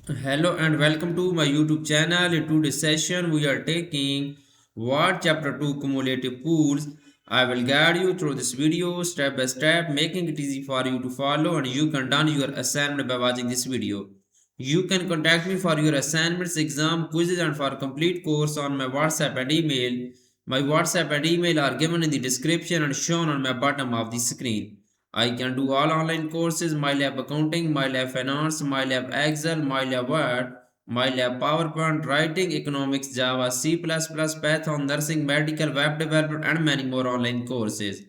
Hello and welcome to my YouTube channel. In today's session, we are taking what chapter 2 cumulative pools. I will guide you through this video step by step, making it easy for you to follow, and you can done your assignment by watching this video. You can contact me for your assignments, exam, quizzes, and for complete course on my WhatsApp and email. My WhatsApp and email are given in the description and shown on my bottom of the screen. I can do all online courses, MyLab Accounting, MyLab Finance, MyLab Excel, MyLab Word, MyLab PowerPoint, Writing, Economics, Java, C++, Python, Nursing, Medical, Web Development, and many more online courses.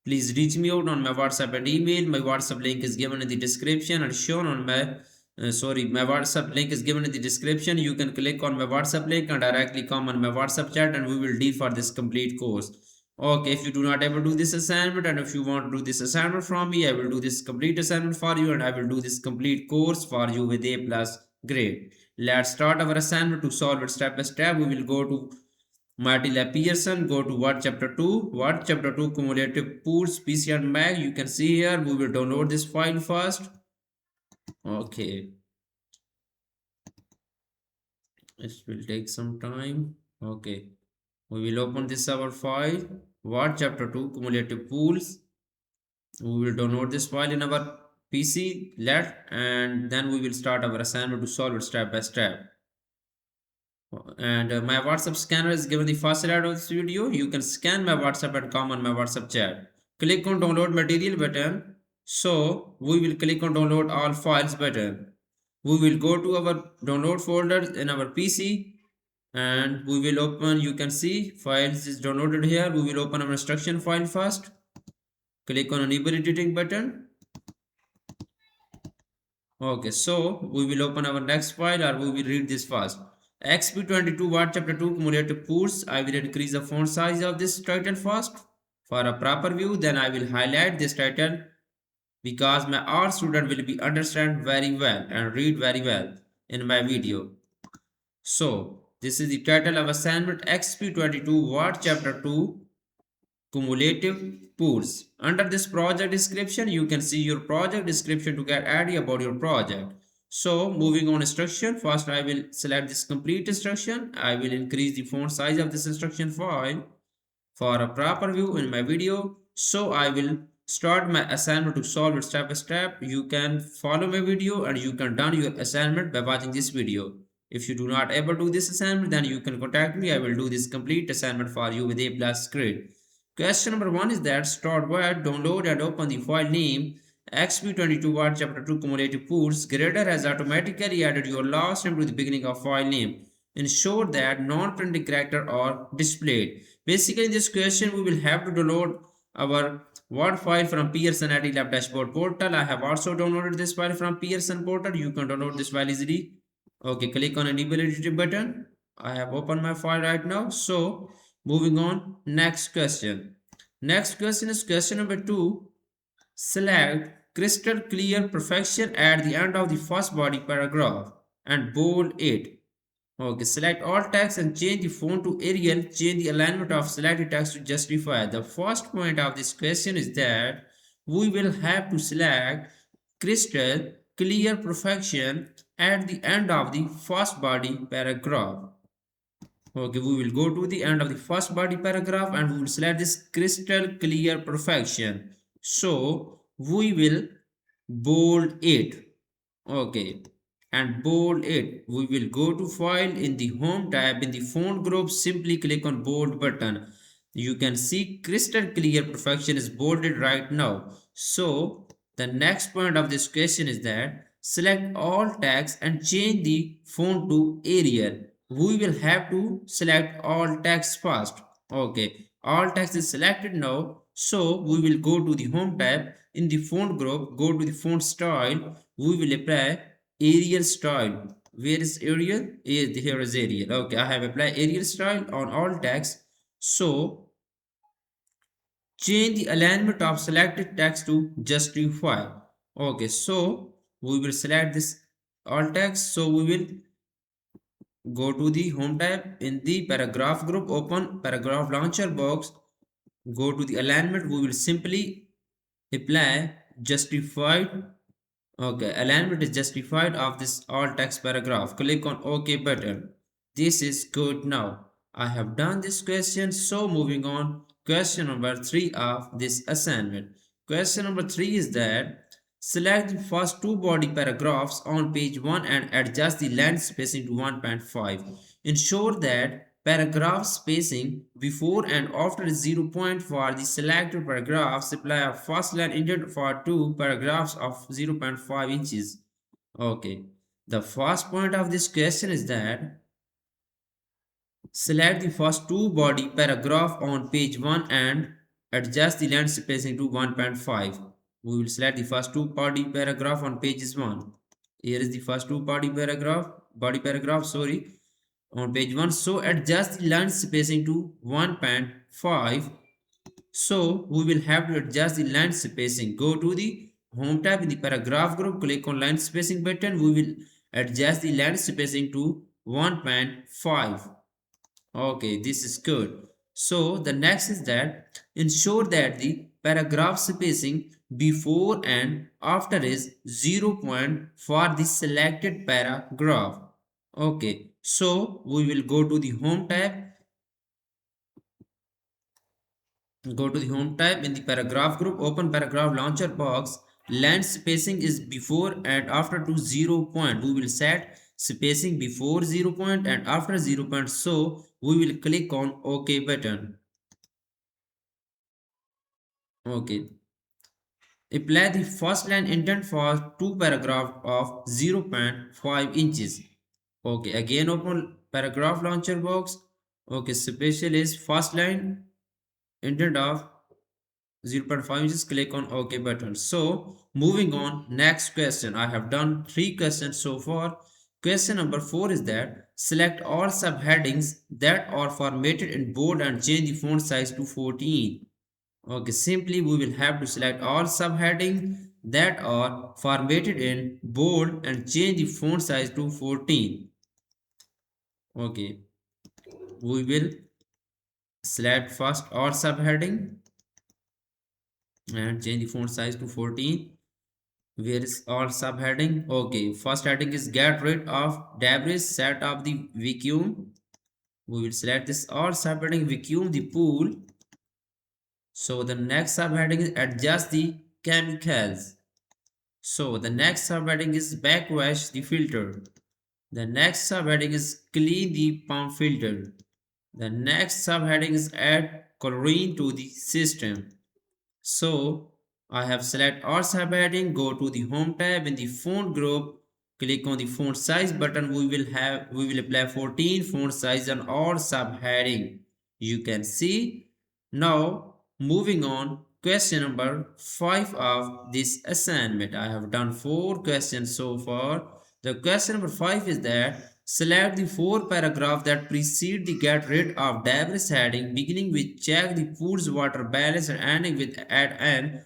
Please reach me out on my WhatsApp and email. My WhatsApp link is given in the description and shown on my WhatsApp link is given in the description. You can click on my WhatsApp link and directly come on my WhatsApp chat and we will deal for this complete course. Okay, if you do not ever do this assignment and if you want to do this assignment from me, I will do this complete assignment for you and I will do this complete course for you with A plus grade. Let's start our assignment. To solve it step by step. We will go to MyItLab Pearson, go to what chapter 2, what chapter 2 cumulative pools, PC and Mac. You can see here, we will download this file first. Okay, it will take some time. Okay, we will open this our file, what chapter 2 cumulative pools. We will download this file in our PC, and then we will start our assignment to solve it step by step. And my WhatsApp scanner is given the first slide of this video. You can scan my WhatsApp and come on my WhatsApp chat. Click on download material button. So we will click on download all files button. We will go to our download folder in our PC and we will open, you can see files is downloaded here. We will open our instruction file first. Click on enable editing button. Okay, so we will open our next file or we will read this first. Exp22 Word Chapter 2 Cumulative Pools. I will increase the font size of this title first. For a proper view, then I will highlight this title because my art student will be understand very well and read very well in my video. So, this is the title of assignment XP22 Word Chapter 2 Cumulative pools. Under this project description, you can see your project description to get idea about your project. So moving on instruction, first I will select this complete instruction. I will increase the font size of this instruction file for a proper view in my video. So I will start my assignment to solve it step by step. You can follow my video and you can done your assignment by watching this video. If you do not ever do this assignment, then you can contact me. I will do this complete assignment for you with A plus grade. Question number 1 is that start Word, download and open the file name Exp22 Word Chapter 2 Cumulative Pools. Grader has automatically added your last name to the beginning of file name. Ensure that non-printing characters are displayed. Basically, in this question, we will have to download our Word file from Pearson MyItLab dashboard portal. I have also downloaded this file from Pearson portal. You can download this file easily. Okay, click on enable editing button. I have opened my file right now. So, moving on, next question. Next question is question number 2. Select crystal clear perfection at the end of the first body paragraph and bold it. Okay, select all text and change the font to Arial. Change the alignment of selected text to justify. The first point of this question is that we will have to select crystal clear perfection at the end of the first body paragraph. Okay, we will go to the end of the first body paragraph and we will select this crystal clear perfection. So we will bold it. Okay, and bold it. We will go to file in the home tab in the font group. Simply click on bold button. You can see crystal clear perfection is bolded right now. So the next point of this question is that select all text and change the font to Arial. We will have to select all text first. Okay, all text is selected now. So we will go to the home tab in the font group, go to the font style. We will apply Arial style. Where is Arial? Here is Arial. Okay, I have applied Arial style on all text. So change the alignment of selected text to justify. Okay, so we will select this all text. So we will go to the home tab in the paragraph group, open paragraph launcher box, go to the alignment. We will simply apply justified Okay, alignment is justified of this alt text paragraph. Click on OK button. This is good now. I have done this question, so moving on. Question number 3 of this assignment. Question number 3 is that select the first two body paragraphs on page 1 and adjust the length spacing to 1.5. Ensure that paragraph spacing before and after is 0 point for the selected paragraph. Supply a first line intended for two paragraphs of 0.5 inches. Okay. The first point of this question is that select the first two body paragraph on page 1 and adjust the length spacing to 1.5. We will select the first two body paragraph on pages 1. Here is the first two body paragraph, sorry, on page 1. So adjust the length spacing to 1.5. So we will have to adjust the length spacing. Go to the home tab in the paragraph group, click on length spacing button. We will adjust the length spacing to 1.5. Okay, this is good. So the next is that ensure that the paragraph spacing before and after is 0 point for the selected paragraph. Okay, so we will go to the home tab. Go to the home tab in the paragraph group, open paragraph launcher box. Length spacing is before and after to 0 point. We will set spacing before 0 point and after 0 point. So we will click on OK button. Okay. Apply the first line intent for two paragraph of 0 0.5 inches. Okay, again open paragraph launcher box. Okay, special is first line intent of 0 0.5 inches. Click on OK button. So moving on, next question. I have done 3 questions so far. Question number 4 is that select all subheadings that are formatted in bold and change the font size to 14. Okay, simply we will have to select all subheadings that are formatted in bold and change the font size to 14. Okay, we will select first all subheading and change the font size to 14. Where is all subheading? Okay, first heading is get rid of debris, set up the vacuum. We will select this all subheading vacuum the pool. So the next subheading is adjust the chemicals. So the next subheading is backwash the filter. The next subheading is clean the pump filter. The next subheading is add chlorine to the system. So I have select all subheading, go to the home tab in the font group, click on the font size button. We will apply 14 font size on all subheading. You can see. Now moving on, question number 5 of this assignment. I have done 4 questions so far. The question number 5 is that select the 4 paragraph that precede the get rid of debris heading, beginning with check the pool's water balance and ending with add an.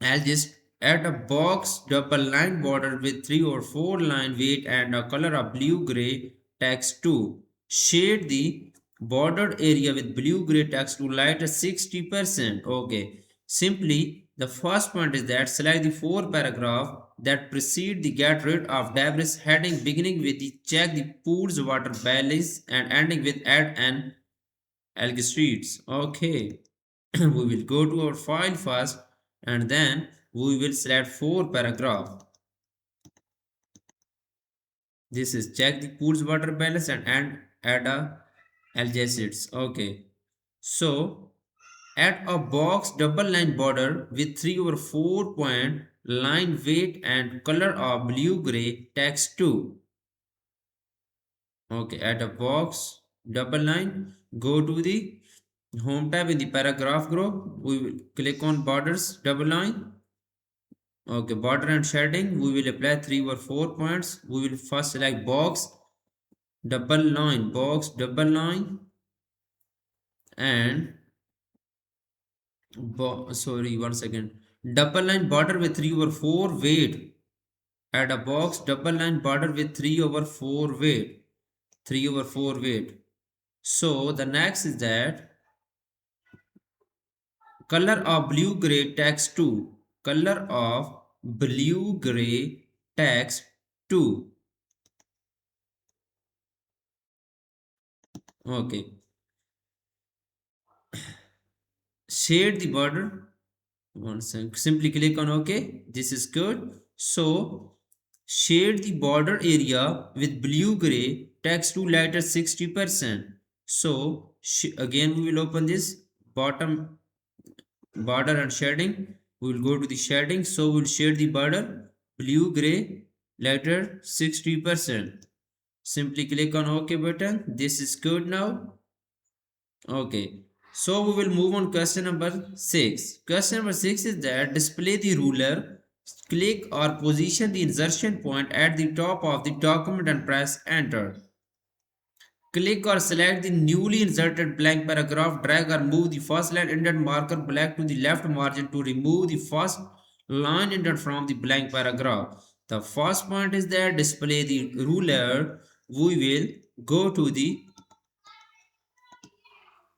I'll just add a box double line border with 3 or 4 line weight and a color of blue gray text to shade the bordered area with blue gray text to light at 60%. Okay, simply the first point is that select the 4 paragraph that precede the get rid of debris heading, beginning with the check the pool's water balance and ending with add an algae streets. Okay. We will go to our file first and then we will select 4 paragraph. This is check the pool's water balance and add a algacids. Okay, so add a box double line border with 3 over 4 point line weight and color of blue gray text 2. Okay, add a box double line, go to the home tab in the paragraph group. We will click on borders double line. Okay, border and shading, we will apply 3 or 4 points. We will first select box double line and sorry, one second, double line border with 3 over 4 weight. Add a box double line border with 3 over 4 weight. 3 over 4 weight. So the next is that color of blue gray text 2. Color of blue gray text 2. Okay, shade the border. One second. Simply click on OK. This is good. So shade the border area with blue gray text to lighter 60%. So again we will open this bottom border and shading. We will go to the shading. So we will shade the border blue gray lighter 60%. Simply click on OK button. This is good now. Okay, so we will move on question number 6. Question number 6 is that display the ruler, click or position the insertion point at the top of the document and press enter. Click or select the newly inserted blank paragraph, drag or move the first line indent marker black to the left margin to remove the first line indent from the blank paragraph. The first point is that display the ruler. We will go to the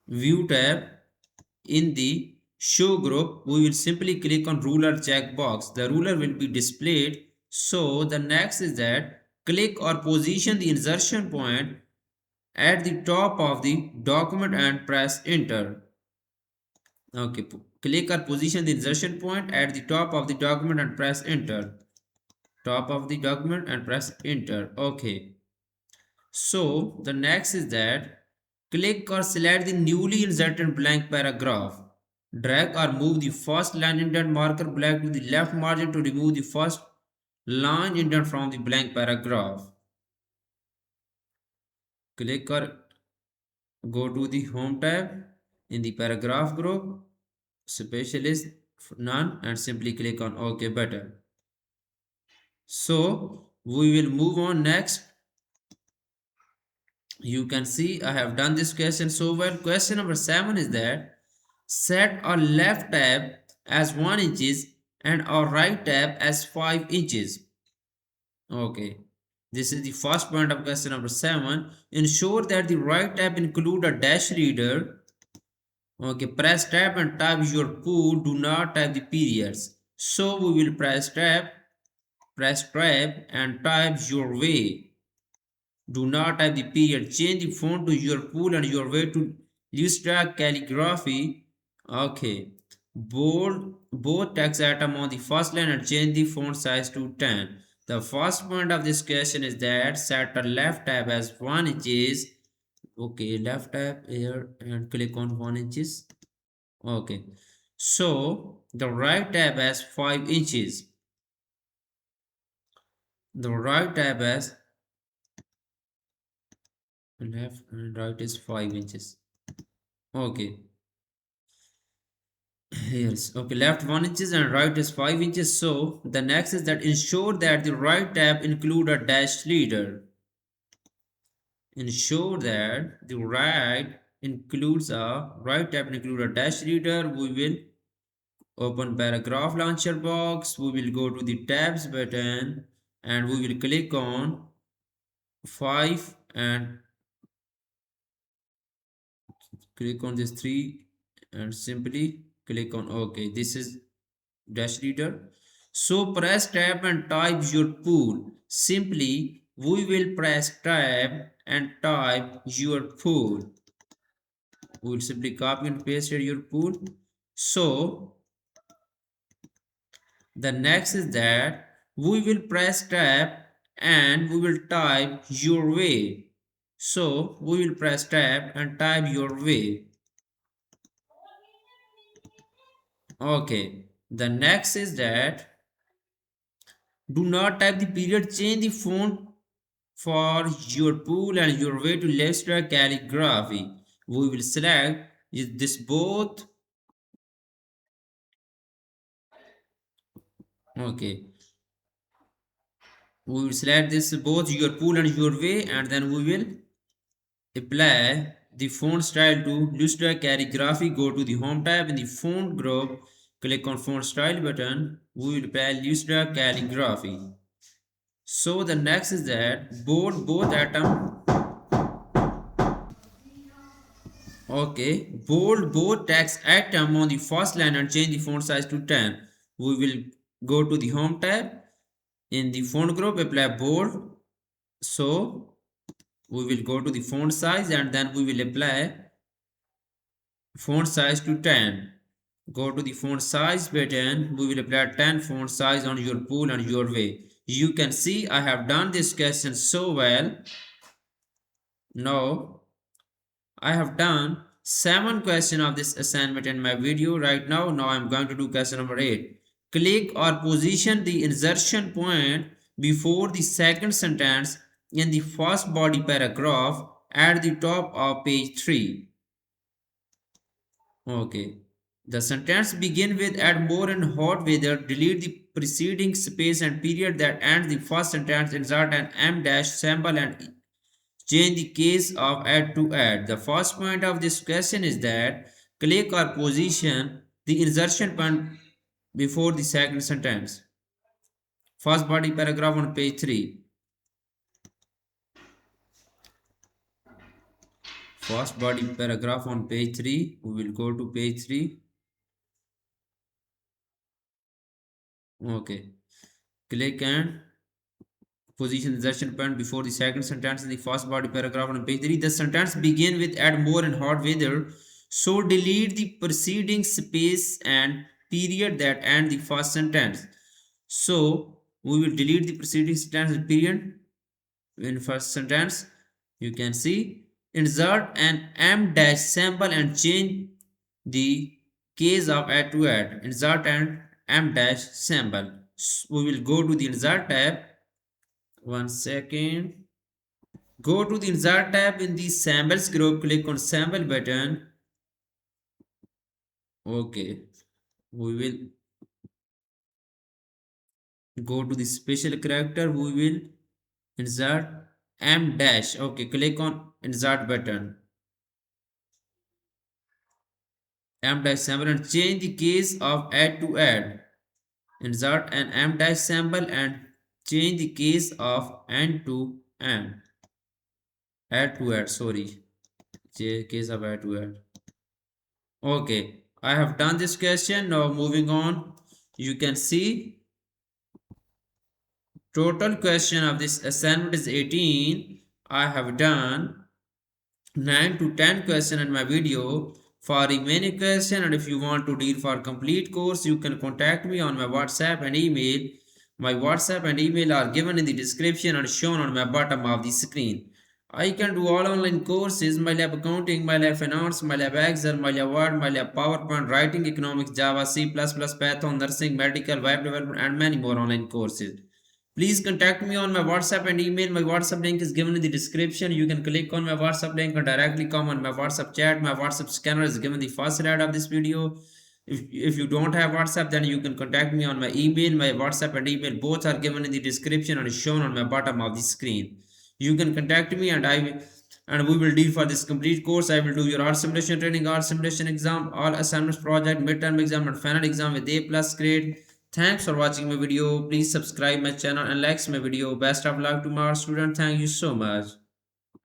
view tab. In the show group, we will simply click on ruler checkbox. The ruler will be displayed. So the next is that click or position the insertion point at the top of the document and press enter. Okay, click or position the insertion point at the top of the document and press enter. Top of the document and press enter. Okay. So the next is that click or select the newly inserted blank paragraph. Drag or move the first line indent marker black to the left margin to remove the first line indent from the blank paragraph. Click or go to the home tab in the paragraph group, specialist none, and simply click on OK button. So we will move on next. You can see I have done this question so well. Question number 7 is that set a left tab as 1 inches and a right tab as 5 inches. Okay, this is the first point of question number 7. Ensure that the right tab include a dash reader. Okay, press tab and type your pool. Do not type the periods. So we will press tab and type your way. Do not type the period. Change the font to your pool and your way to Lustra calligraphy. Okay. Bold both text item on the first line and change the font size to 10. The first point of this question is that set a left tab as 1 inches. Okay, left tab here and click on 1 inches. Okay. So the right tab has 5 inches. The right tab has left and right is 5 inches. Okay, yes, okay, left 1 inches and right is 5 inches. So the next is that ensure that the right tab include a dash leader. Ensure that the right tab include a dash leader. We will open paragraph launcher box. We will go to the tabs button and we will click on 5 and click on this 3 and simply click on OK. This is dash reader. So press tab and type your pool. Simply we will press tab and type your pool. We will simply copy and paste your pool. So the next is that we will press tab and we will type your way. So we will press tab and type your way. Okay, the next is that do not type the period, change the font for your pool and your way to Leicester calligraphy. We will select this both. Okay, we will select this both your pool and your way, and then we will apply the font style to Leicester calligraphy. Go to the home tab in the font group, click on font style button. We will apply Leicester calligraphy. So the next is that both atom. Okay, bold both text atom on the first line and change the font size to 10. We will Go to the home tab. In the font group, apply bold. So we will go to the font size and then we will apply font size to 10. Go to the font size button. We will apply 10 font size on your pool and your way. You can see I have done this question so well. Now I have done 7 questions of this assignment in my video right now. Now I am going to do question number 8. Click or position the insertion point before the second sentence in the first body paragraph at the top of page 3. Okay. The sentence begin with add more in hot weather, delete the preceding space and period that ends the first sentence, insert an M dash symbol and change the case of add to add. The first point of this question is that click or position the insertion point before the second sentence. First body paragraph on page 3. First body paragraph on page 3. We will go to page 3. Okay. Click and position insertion point before the second sentence in the first body paragraph on page 3. The sentence begin with add more in hot weather. So delete the preceding space and period that end the first sentence. So we will delete the preceding sentence and period in first sentence. You can see insert an M dash symbol and change the case of add to add. Insert an M dash symbol. We will go to the insert tab. One second. Go to the insert tab in the symbols group. Click on symbol button. Okay. We will go to the special character. We will insert M dash. Okay. Click on insert button. M dash symbol and change the case of add to add. Insert an M dash symbol and change the case of N to M. Add to add. Sorry. Case of add to add. Okay, I have done this question. Now moving on, you can see total question of this assignment is 18. I have done 9 to 10 question in my video. For remaining question and if you want to deal for complete course, you can contact me on my WhatsApp and email. My WhatsApp and email are given in the description and shown on my bottom of the screen. I can do all online courses, MyLab Accounting, MyLab Finance, MyLab Excel, MyLab Word, MyLab PowerPoint, Writing, Economics, Java, C++, Python, Nursing, Medical, Web Development and many more online courses. Please contact me on my WhatsApp and email. My WhatsApp link is given in the description. You can click on my WhatsApp link or directly come on my WhatsApp chat. My WhatsApp scanner is given in the first slide of this video. If you don't have WhatsApp, then you can contact me on my email. My WhatsApp and email both are given in the description and shown on my bottom of the screen. You can contact me and we will deal for this complete course. I will do your art simulation training, art simulation exam, all assignments, project, midterm exam and final exam with A+ grade. Thanks for watching my video. Please subscribe my channel and like my video. Best of luck to my student. Thank you so much.